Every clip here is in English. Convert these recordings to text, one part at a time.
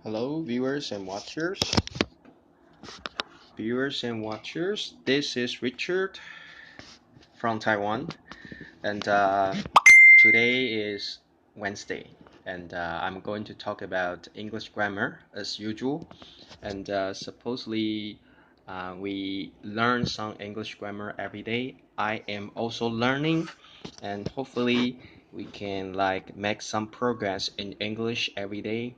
Hello, viewers and watchers. This is Richard from Taiwan, and today is Wednesday, and I'm going to talk about English grammar as usual. And supposedly, we learn some English grammar every day. I am also learning, and hopefully, we can make some progress in English every day.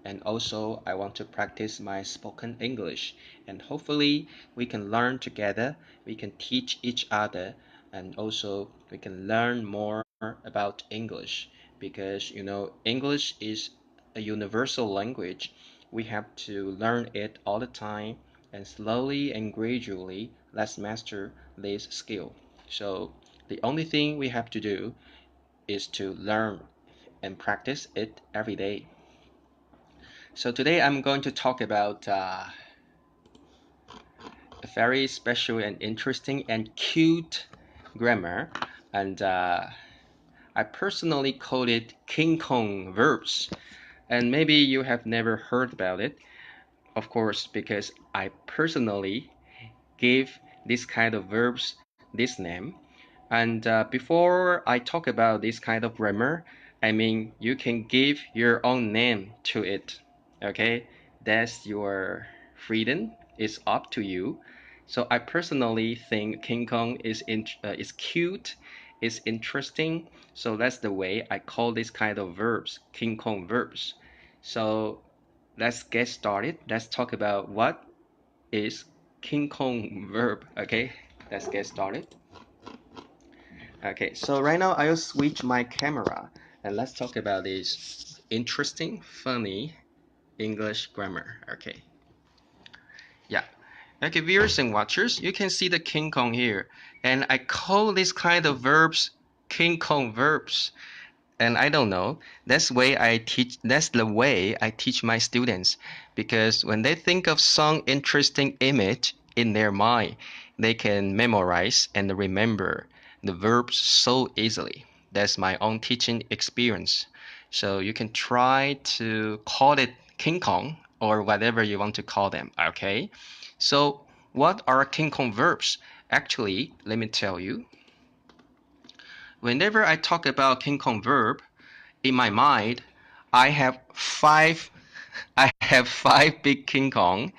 And also I want to practice my spoken English, and hopefully we can learn together, we can teach each other, and also we can learn more about English, because English is a universal language. We have to learn it all the time, and slowly and gradually let's master this skill. So the only thing we have to do is to learn and practice it every day. So today I'm going to talk about a very special and interesting and cute grammar, and I personally call it King Kong Verbs. And maybe you have never heard about it, of course, because I personally gave this kind of verbs this name. And before I talk about this kind of grammar, I mean, you can give your own name to it. Okay, that's your freedom. It's up to you. So I personally think King Kong is cute, is interesting. So that's the way I call this kind of verbs, King Kong verbs. So let's get started. Let's talk about what is King Kong verb. Okay, let's get started. Okay, so right now I'll switch my camera and let's talk about this interesting, funny English grammar. Okay, yeah. Okay, viewers and watchers, you can see the King Kong here, and I call this kind of verbs King Kong verbs. And I don't know. That's the way I teach my students, because when they think of some interesting image in their mind, they can memorize and remember the verbs so easily. That's my own teaching experience. So you can try to call it King Kong or whatever you want to call them. Okay. So what are King Kong verbs? Actually, let me tell you. Whenever I talk about King Kong verb, in my mind, I have five big King Kong,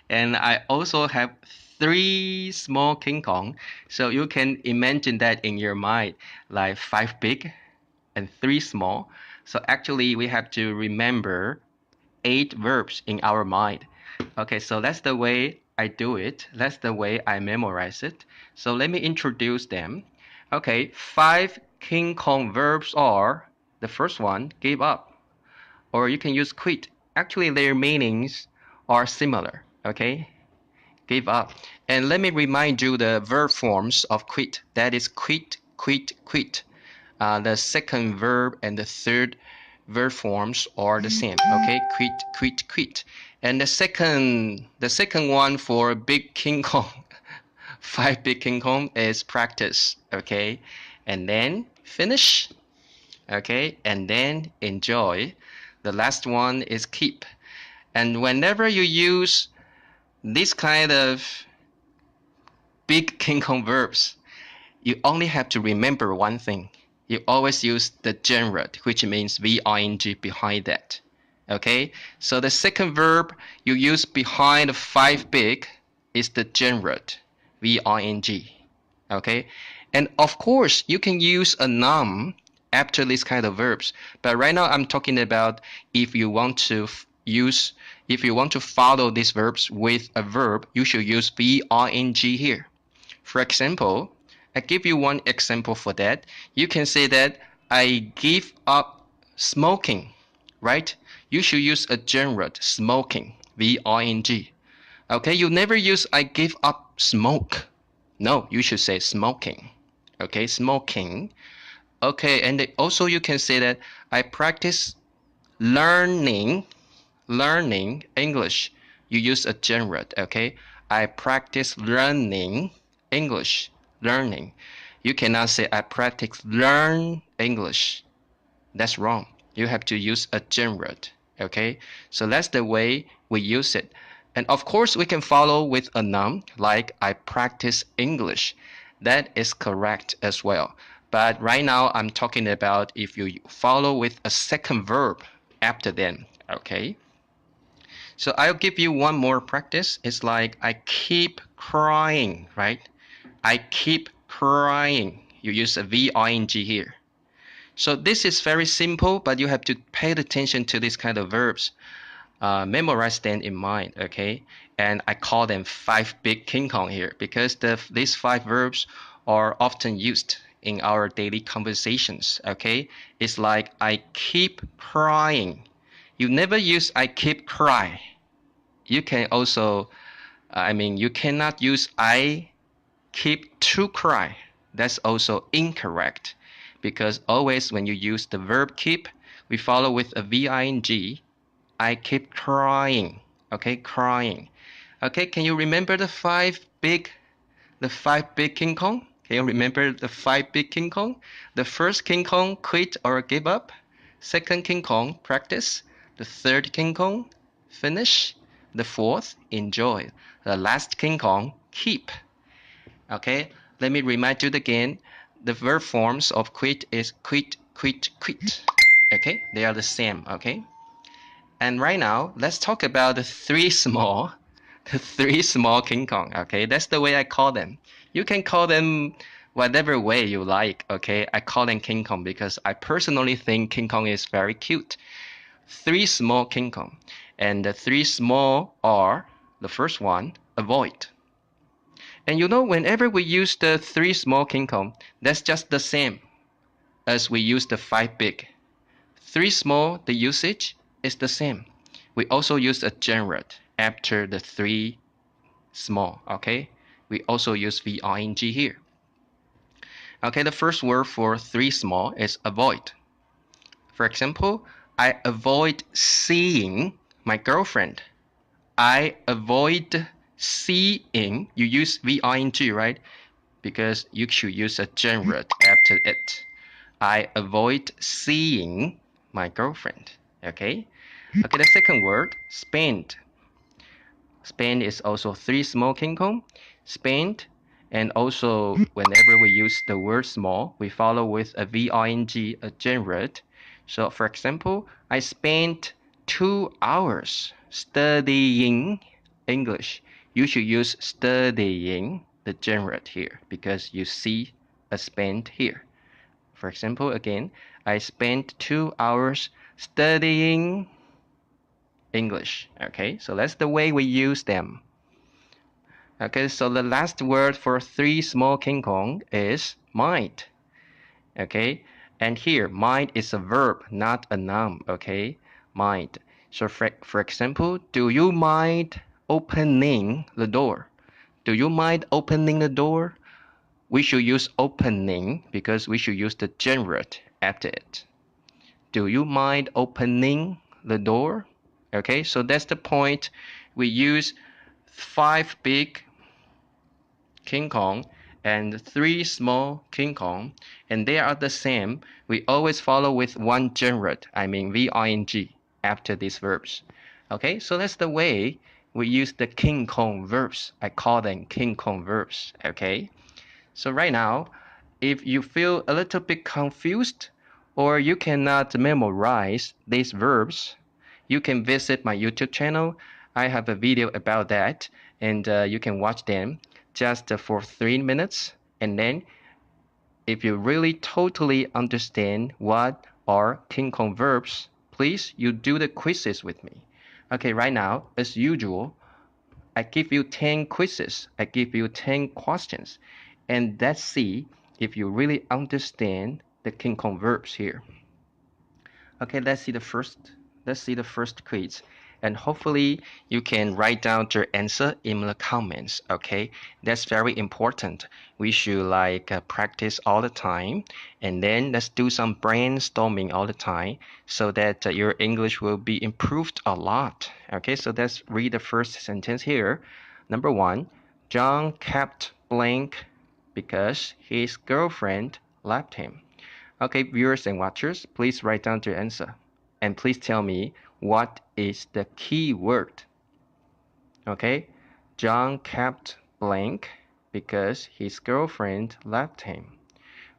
and I also have three small King Kong. So you can imagine that in your mind, like five big and three small. So actually we have to remember 8 verbs in our mind. Okay, so that's the way I do it. That's the way I memorize it. So let me introduce them. Okay, 5 King Kong verbs are: the first one, give up, or you can use quit. Actually, their meanings are similar. Okay, give up. And let me remind you the verb forms of quit. That is quit, quit, quit. The second verb and the third verb forms are the same. Okay, quit, quit, quit. And the second one for big King Kong, 5 big King Kong, is practice. Okay, and then finish. Okay, and then enjoy. The last one is keep. And whenever you use this kind of big King Kong verbs, you only have to remember one thing. You always use the gerund, which means Ving behind that. Okay, so the second verb you use behind the 5 big is the gerund, Ving. Okay, and of course you can use a noun after this kind of verbs, but right now I'm talking about if you want to follow these verbs with a verb, you should use Ving here. For example, I give you one example for that. You can say that I give up smoking, right? You should use a gerund, smoking, Ving. Okay, you never use I give up smoke. No, you should say smoking. Okay, smoking. Okay, and also you can say that I practice learning English. You use a gerund. Okay, I practice learning English. Learning. You cannot say I practice learn English. That's wrong. You have to use a gerund. Okay, so that's the way we use it. And of course, we can follow with a noun like I practice English. That is correct as well. But right now, I'm talking about if you follow with a second verb after them. Okay, so I'll give you one more practice. It's like I keep crying, right? I keep crying. You use a VING here. So this is very simple, but you have to pay attention to these kind of verbs. Memorize them in mind, okay? And I call them 5 big King Kong here because these 5 verbs are often used in our daily conversations, okay? It's like I keep crying. You never use I keep cry. You can also, you cannot use I keep to cry. That's also incorrect because always when you use the verb keep, we follow with a VING. I keep crying. Okay, crying. Okay, can you remember the five big King Kong? Can you remember the 5 big King Kong? The first King Kong, quit or give up. Second King Kong, practice. The third King Kong, finish. The fourth, enjoy. The last King Kong, keep. Okay, let me remind you again. The verb forms of quit is quit, quit, quit. Okay, they are the same. Okay. And right now, let's talk about the three small King Kong. Okay, that's the way I call them. You can call them whatever way you like. Okay, I call them King Kong because I personally think King Kong is very cute. 3 small King Kong, and the 3 small are the first one, avoid. And you know, whenever we use the 3 small King Kong, that's just the same as we use the 5 big. 3 small, the usage is the same. We also use a gerund after the 3 small, okay? We also use VING here. Okay, the first word for 3 small is avoid. For example, I avoid seeing my girlfriend. I avoid seeing. You use VING, right? Because you should use a gerund after it. I avoid seeing my girlfriend. Okay? Okay, the second word, spend. Spend is also 3 small King Kong. Spend, and also whenever we use the word small, we follow with a VING, a gerund. So for example, I spent 2 hours studying English. You should use studying, the gerund here, because you see a spend here. For example, again, I spent 2 hours studying English. Okay, so that's the way we use them. Okay, so the last word for 3 small King Kong is mind. Okay, and here mind is a verb, not a noun. Okay, mind. So for example, do you mind opening the door? Do you mind opening the door? We should use opening because we should use the gerund after it. Do you mind opening the door? Okay, so that's the point. We use 5 big King Kong and 3 small King Kong, and they are the same. We always follow with one gerund, VING, after these verbs. Okay, so that's the way we use the King Kong verbs. I call them King Kong verbs. Okay, so right now, if you feel a little bit confused or you cannot memorize these verbs, you can visit my YouTube channel. I have a video about that, and you can watch them just for 3 minutes. And then if you really totally understand what are King Kong verbs, please you do the quizzes with me. Okay, right now, as usual, I give you 10 quizzes. I give you 10 questions. And let's see if you really understand the King Kong verbs here. Okay, let's see the first quiz. And hopefully you can write down your answer in the comments. Okay, that's very important. We should practice all the time, and then let's do some brainstorming all the time so that your English will be improved a lot. Okay, so let's read the first sentence here. Number 1, John kept blank because his girlfriend left him. Okay, viewers and watchers, please write down your answer. And please tell me, what is the key word? Okay, John kept blank because his girlfriend left him.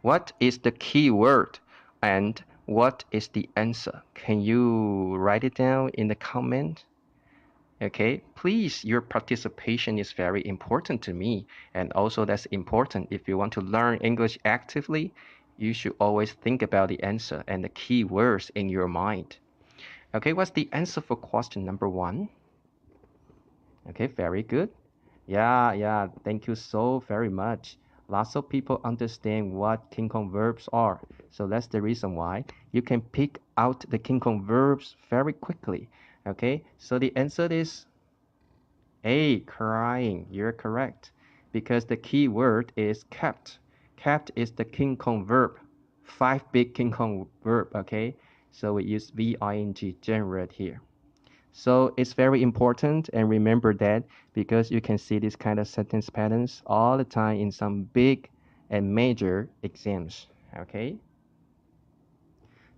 What is the key word and what is the answer? Can you write it down in the comment? Okay, please, your participation is very important to me, and also that's important if you want to learn English actively. You should always think about the answer and the key words in your mind. Okay, what's the answer for question number 1? Okay, very good. Yeah, thank you so very much. Lots of people understand what King Kong verbs are. So that's the reason why you can pick out the King Kong verbs very quickly. Okay, so the answer is A, crying. You're correct. Because the key word is kept. Kept is the King Kong verb. 5 big King Kong verb, okay? So we use Ving, gerund here. So it's very important, and remember that because you can see this kind of sentence patterns all the time in some big and major exams, okay?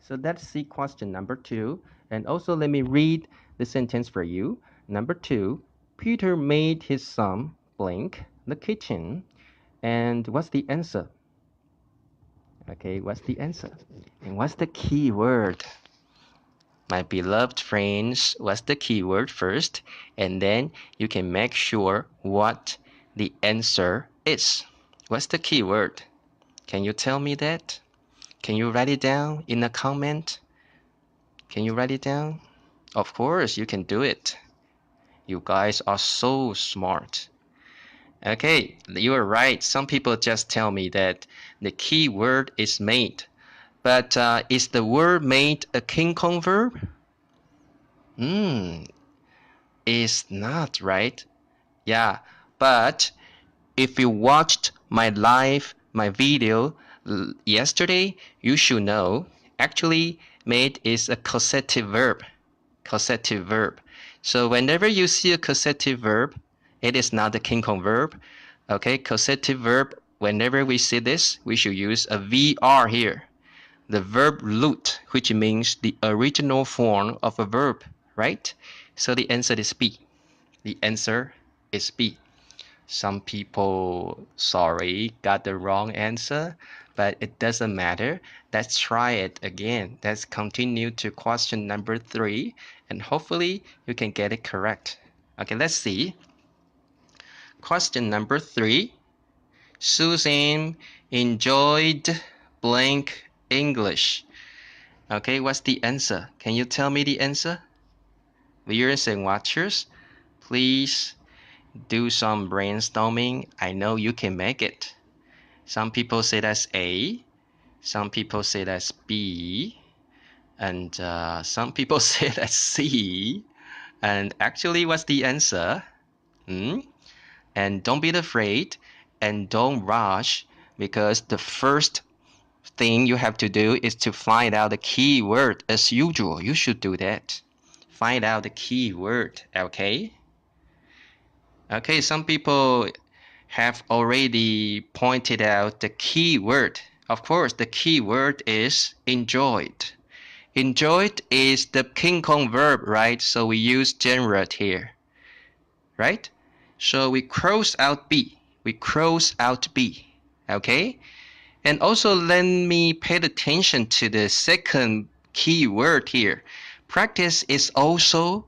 So let's see question number 2. And also let me read the sentence for you. Number 2, Peter made his son blank the kitchen. And what's the answer? Okay, what's the answer? And what's the key word? My beloved friends, what's the keyword first? And then you can make sure what the answer is. What's the keyword? Can you tell me that? Can you write it down in a comment? Can you write it down? Of course, you can do it. You guys are so smart. Okay, you are right. Some people just tell me that the key word is made. But is the word made a King Kong verb? Is not, right? Yeah, but if you watched my video yesterday, you should know actually made is a causative verb. Causative verb. So whenever you see a causative verb, it is not a King Kong verb. Okay, causative verb, whenever we see this, we should use a VR here. The verb root, which means the original form of a verb, right? So the answer is B. The answer is B. Some people, sorry, got the wrong answer, but it doesn't matter. Let's try it again. Let's continue to question number 3, and hopefully you can get it correct. Okay, let's see. Question number 3. Susan enjoyed blank English. Okay, what's the answer? Can you tell me the answer? Viewers and watchers, please do some brainstorming. I know you can make it. Some people say that's A, some people say that's B, and some people say that's C. And actually, what's the answer? And don't be afraid and don't rush, because the first thing you have to do is to find out the key word. As usual, you should do that. Find out the key word, okay? Okay, some people have already pointed out the key word. Of course, the key word is enjoyed. Enjoyed is the King Kong verb, right? So we use gerund here, right? So we cross out B. We cross out B, okay? And also let me pay attention to the second key word here. Practice is also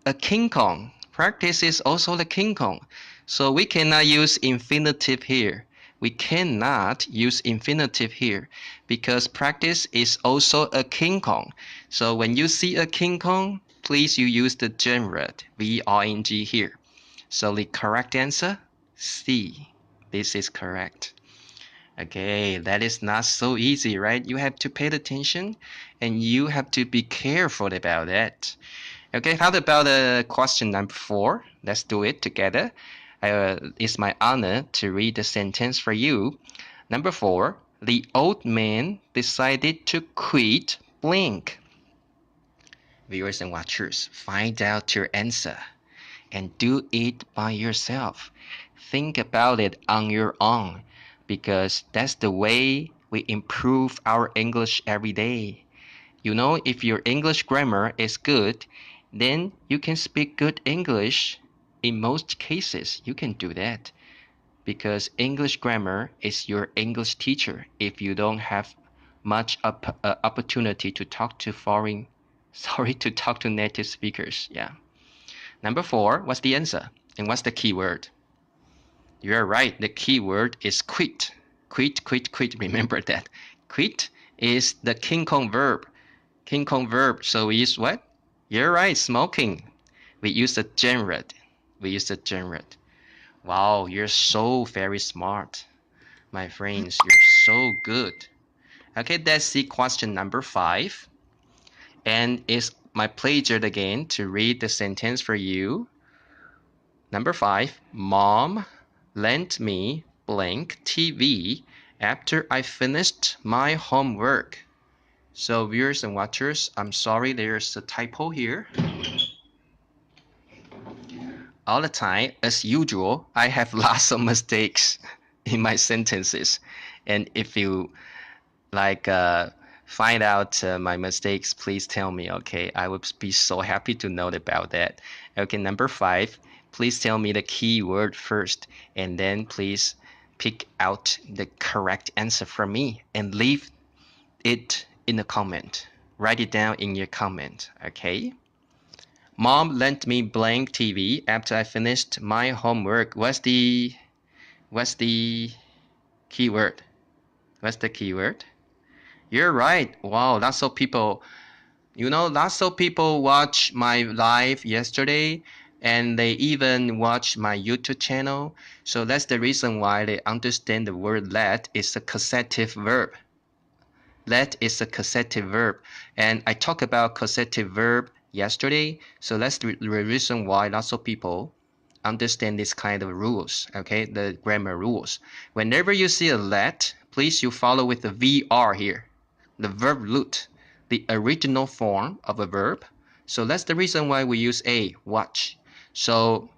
a King Kong. Practice is also the King Kong. So we cannot use infinitive here. We cannot use infinitive here because practice is also a King Kong. So when you see a King Kong, please you use the gerund, Ving here. So the correct answer, C. This is correct. Okay, that is not so easy, right? You have to pay attention and you have to be careful about that. Okay, how about question number 4? Let's do it together. It's my honor to read the sentence for you. Number 4, the old man decided to quit blank. Viewers and watchers, find out your answer and do it by yourself. Think about it on your own, because that's the way we improve our English every day. You know, if your English grammar is good, then you can speak good English. In most cases, you can do that because English grammar is your English teacher if you don't have much opportunity to talk to to talk to native speakers. Yeah. Number 4, what's the answer? And what's the key word? You're right. The key word is quit. Quit, quit, quit. Remember that. Quit is the King Kong verb. King Kong verb. So we use what? You're right. Smoking. We use the gerund. We use the gerund. Wow, you're so very smart. My friends, you're so good. Okay, let's see question number 5. And it's my pleasure again to read the sentence for you. Number 5, Mom lent me blank TV after I finished my homework. So viewers and watchers, I'm sorry there's a typo here. All the time, as usual, I have lots of mistakes in my sentences. And if you find out my mistakes, please tell me, okay? I would be so happy to know about that. Okay, number 5, please tell me the key word first, and then please pick out the correct answer for me and leave it in the comment. Write it down in your comment, okay? Mom lent me blank TV after I finished my homework. What's the keyword? What's the keyword? You're right. Wow, lots of people, lots of people watch my live yesterday, and they even watch my YouTube channel. So that's the reason why they understand the word let is a causative verb. Let is a causative verb. And I talked about causative verb yesterday. So that's the reason why lots of people understand this kind of rules, okay? The grammar rules. Whenever you see a let, please you follow with the VR here. The verb root, the original form of a verb. So that's the reason why we use a, watch. So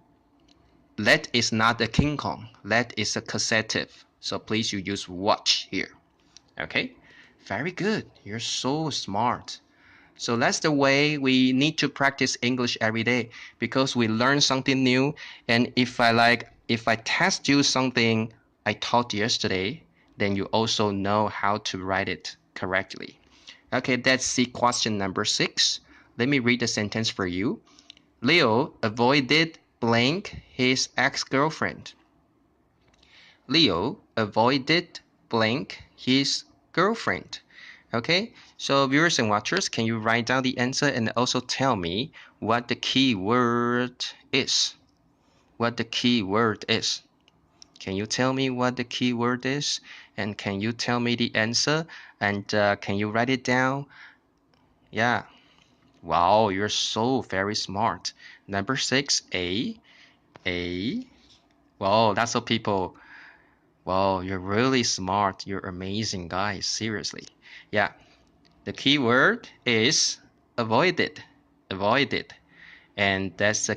let is not a King Kong. Let is a causative. So please you use watch here. Okay? Very good. You're so smart. So that's the way we need to practice English every day because we learn something new. And if I test you something I taught yesterday, then you also know how to write it correctly. Okay, let's see question number 6. Let me read the sentence for you. Leo avoided blank his ex-girlfriend. Leo avoided blank his girlfriend. Okay, so viewers and watchers, can you write down the answer and also tell me what the key word is? What the key word is? Can you tell me what the key word is? And can you tell me the answer? And can you write it down? Yeah. Wow, you're so very smart. Number 6, A. Wow, that's what people. Wow, you're really smart. You're amazing, guys. Seriously. Yeah. The key word is avoided. Avoided. And that's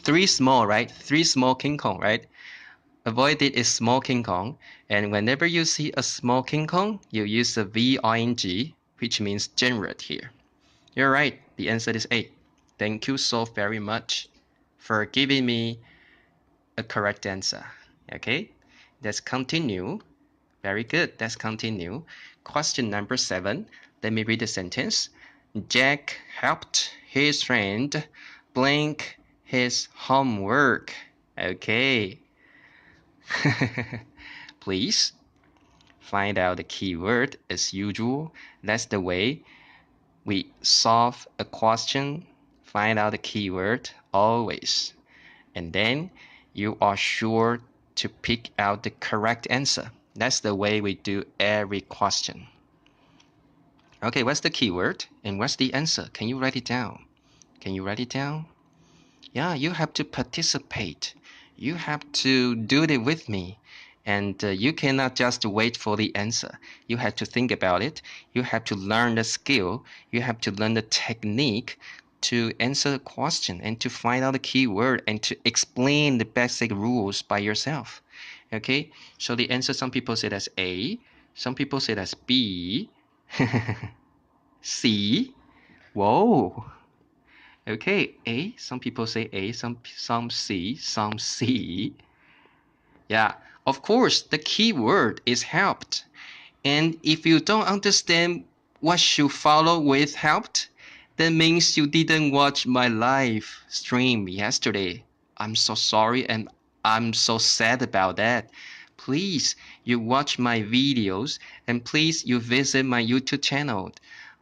3 small, right? 3 small King Kong, right? Avoided is small King Kong. And whenever you see a small King Kong, you use the VING, which means gerund here. You're right. The answer is A. Thank you so very much for giving me a correct answer. Okay, let's continue. Very good. Let's continue. Question number 7. Let me read the sentence. Jack helped his friend blank his homework. Okay. Please find out the keyword as usual. That's the way we solve a question. Find out the keyword always. And then you are sure to pick out the correct answer. That's the way we do every question. Okay, what's the keyword and what's the answer? Can you write it down? Can you write it down? Yeah, you have to participate. You have to do it with me. And you cannot just wait for the answer. You have to think about it. You have to learn the skill. You have to learn the technique to answer the question and to find out the keyword and to explain the basic rules by yourself. Okay, so the answer, some people say that's A, some people say that's B. See? Whoa. Okay, A. Some people say A, some C, some C. Yeah, of course, the key word is helped. And if you don't understand what should follow with helped, that means you didn't watch my live stream yesterday. I'm so sorry and I'm so sad about that. Please, you watch my videos and please you visit my YouTube channel.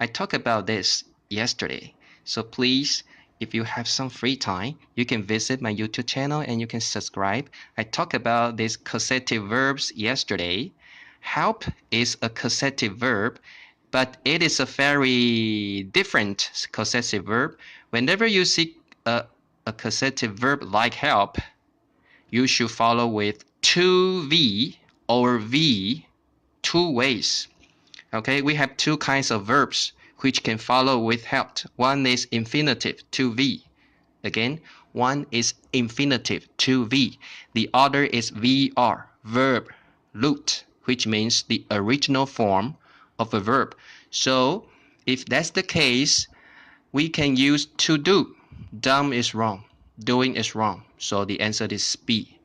I talked about this yesterday. So please, if you have some free time, you can visit my YouTube channel and you can subscribe. I talked about these causative verbs yesterday. Help is a causative verb, but it is a very different causative verb. Whenever you see a causative verb like help, you should follow with to V or V two ways. Okay, we have two kinds of verbs which can follow with helped. One is infinitive to V. Again, one is infinitive to V. The other is VR, verb root, which means the original form of a verb. So if that's the case, we can use to do. Done is wrong. Doing is wrong. So the answer is B.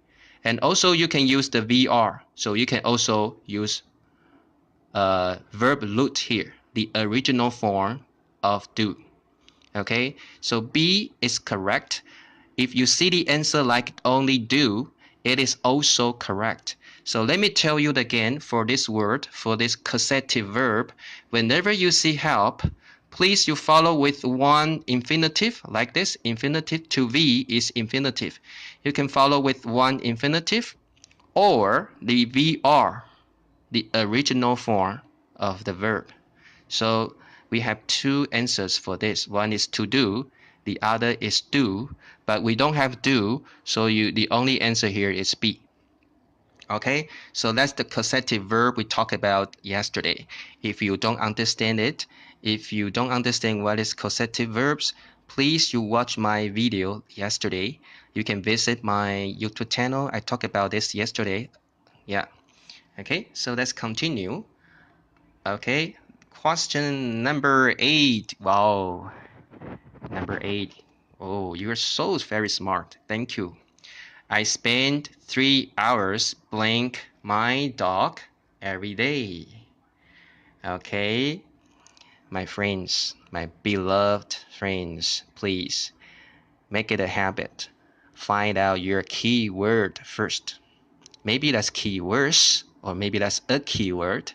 And also you can use the VR. So you can also use verb root here, the original form of do. Okay, so B is correct. If you see the answer like only do, it is also correct. So let me tell you again for this word, for this causative verb, whenever you see help, please you follow with one infinitive like this. Infinitive to V is infinitive. You can follow with one infinitive or the VR, the original form of the verb. So we have two answers for this. One is to do, the other is do, but we don't have do, so the only answer here is B. Okay, so that's the causative verb we talked about yesterday. If you don't understand it, if you don't understand what is causative verbs, please you watch my video yesterday. You can visit my YouTube channel. I talked about this yesterday. Yeah. Okay, so let's continue. Okay, question number 8. Wow, number 8. Oh, you're so very smart. Thank you. I spend 3 hours playing my dog every day. Okay, my friends, my beloved friends, please make it a habit. Find out your key word first. Maybe that's keywords, or maybe that's a keyword.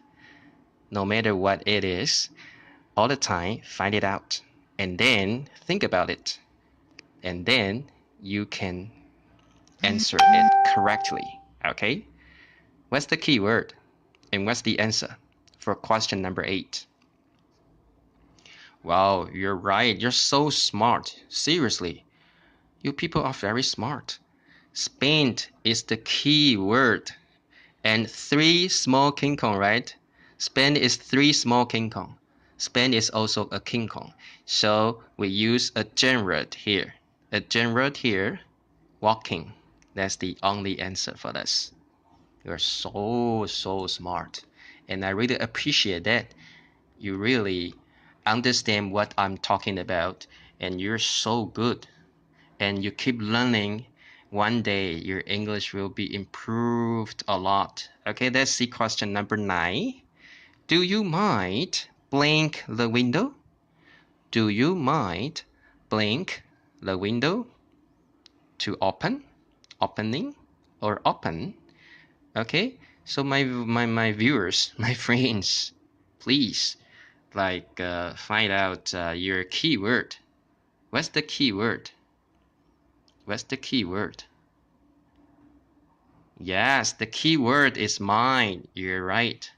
No matter what it is, all the time, find it out. And then think about it. And then you can answer it correctly. Okay? What's the keyword? And what's the answer for question number 8? Wow, you're right. You're so smart. Seriously. You people are very smart. Spend is the key word. And 3 small King Kong, right? Spend is 3 small King Kong. Spend is also a King Kong. So we use a gerund here. A gerund here, walking. That's the only answer for this. You're so smart. And I really appreciate that. You really understand what I'm talking about. And you're so good. And you keep learning. One day your English will be improved a lot. Okay, let's see question number 9. Do you mind blink the window? Do you mind blink the window? To open, opening, or open? Okay, so my viewers, my friends, please find out your keyword. What's the keyword? What's the keyword? Yes, the keyword is mind. You're right.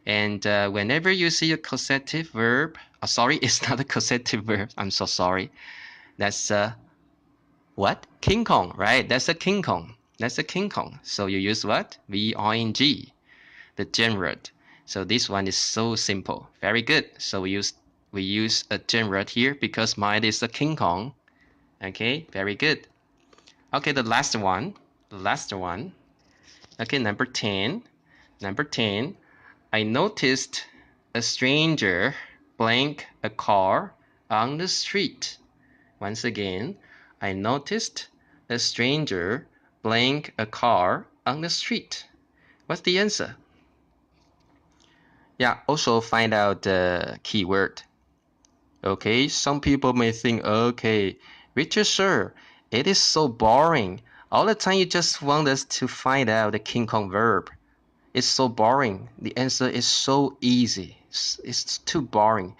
And whenever you see a causative verb, sorry, it's not a causative verb. I'm so sorry. That's what? King Kong, right? That's a King Kong. That's a King Kong. So you use what? V-I-N-G, the gerund. So this one is so simple. Very good. So we use a gerund here because mine is a King Kong. Okay, very good. Okay, the last one. The last one. Okay, number 10. Number 10. I noticed a stranger blank a car on the street. Once again, I noticed a stranger blank a car on the street. What's the answer? Yeah, also find out the keyword. Okay, some people may think, okay, Richard sir, it is so boring. All the time you just want us to find out the King Kong verb. It's so boring. The answer is so easy. It's too boring.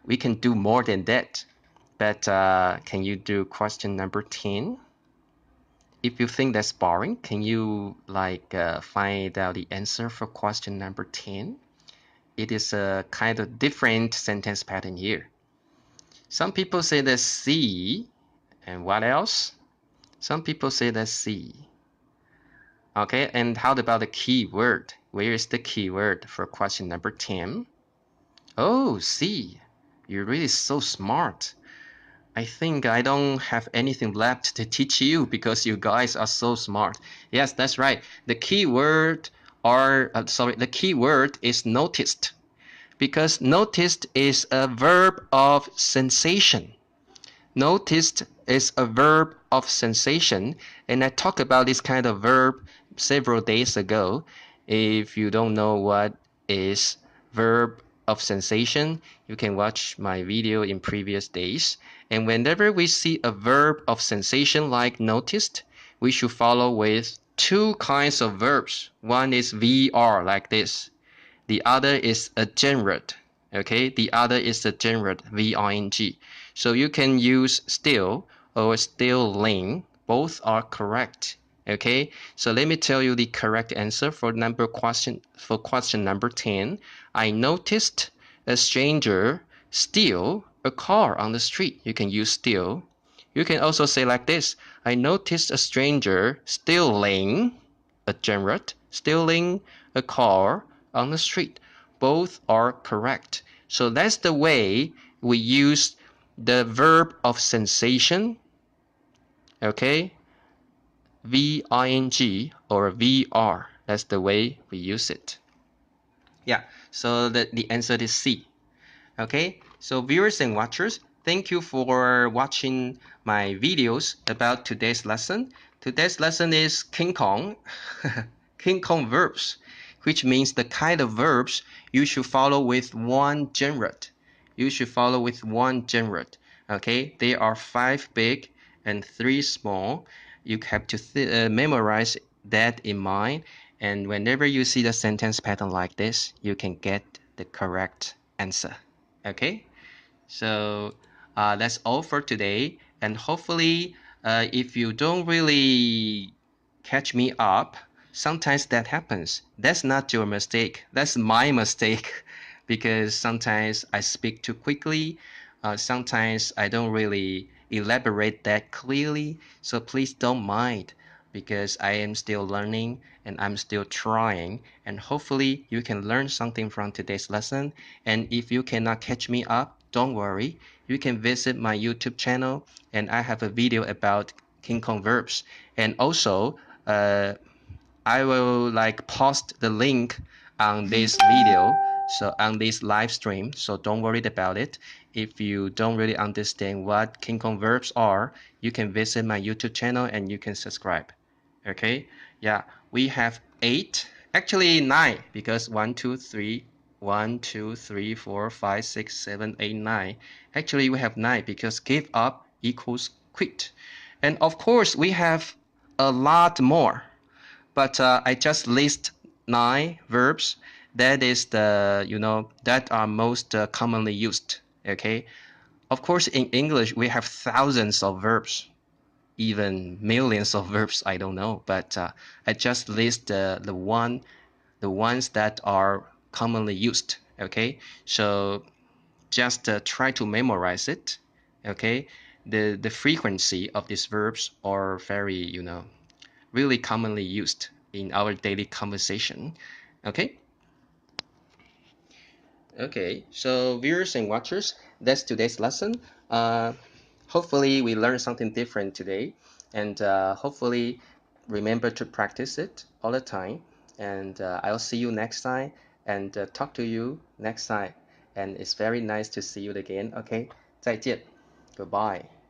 We can do more than that. But can you do question number 10? If you think that's boring, can you find out the answer for question number 10? It is a kind of different sentence pattern here. Some people say the sea, and what else? Some people say the sea. Okay, and how about the keyword? Where is the keyword for question number 10? Oh, sea. You're really so smart. I think I don't have anything left to teach you because you guys are so smart. Yes, that's right. The keyword the keyword is noticed. Because noticed is a verb of sensation. Noticed is a verb of sensation, and I talked about this kind of verb several days ago. If you don't know what is verb of sensation, you can watch my video in previous days. And whenever we see a verb of sensation like noticed, we should follow with two kinds of verbs. One is VR like this. The other is a gerund. Okay, the other is a gerund, V-I-N-G. So you can use still or stilling. Both are correct. Okay, so let me tell you the correct answer for question number 10. I noticed a stranger steal a car on the street. You can use steal. You can also say like this. I noticed a stranger stealing, a gerund, stealing a car on the street. Both are correct. So that's the way we use the verb of sensation. Okay, V-I-N-G or VR. That's the way we use it. Yeah, so the answer is C. Okay, so viewers and watchers, thank you for watching my videos about today's lesson. Today's lesson is King Kong, King Kong verbs, which means the kind of verbs you should follow with one gerund. You should follow with one gerund. Okay, there are 5 big and 3 small. You have to memorize that in mind, and whenever you see the sentence pattern like this, you can get the correct answer. Okay, so that's all for today, and hopefully if you don't really catch me up, sometimes that happens. That's not your mistake, that's my mistake because sometimes I speak too quickly, sometimes I don't really elaborate that clearly, so please don't mind because I am still learning and I'm still trying, and hopefully you can learn something from today's lesson. And if you cannot catch me up, don't worry, you can visit my YouTube channel and I have a video about King Kong verbs, and also I will post the link on this video, so on this live stream, so don't worry about it. If you don't really understand what King Kong verbs are, you can visit my YouTube channel and you can subscribe. Okay, yeah, we have 8, actually 9, because 1 2 3 1 2 3 4 5 6 7 8 9. Actually we have 9 because give up equals quit. And of course we have a lot more, but I just list 9 verbs that is that are most commonly used. Okay, of course in English we have thousands of verbs, even millions of verbs, I don't know, but I just list the ones that are commonly used. Okay, so just try to memorize it. Okay, the frequency of these verbs are very really commonly used in our daily conversation. Okay, so viewers and watchers, that's today's lesson. Hopefully we learned something different today, and hopefully remember to practice it all the time. And I'll see you next time and talk to you next time. and it's very nice to see you again. Okay, 再见 ，Goodbye.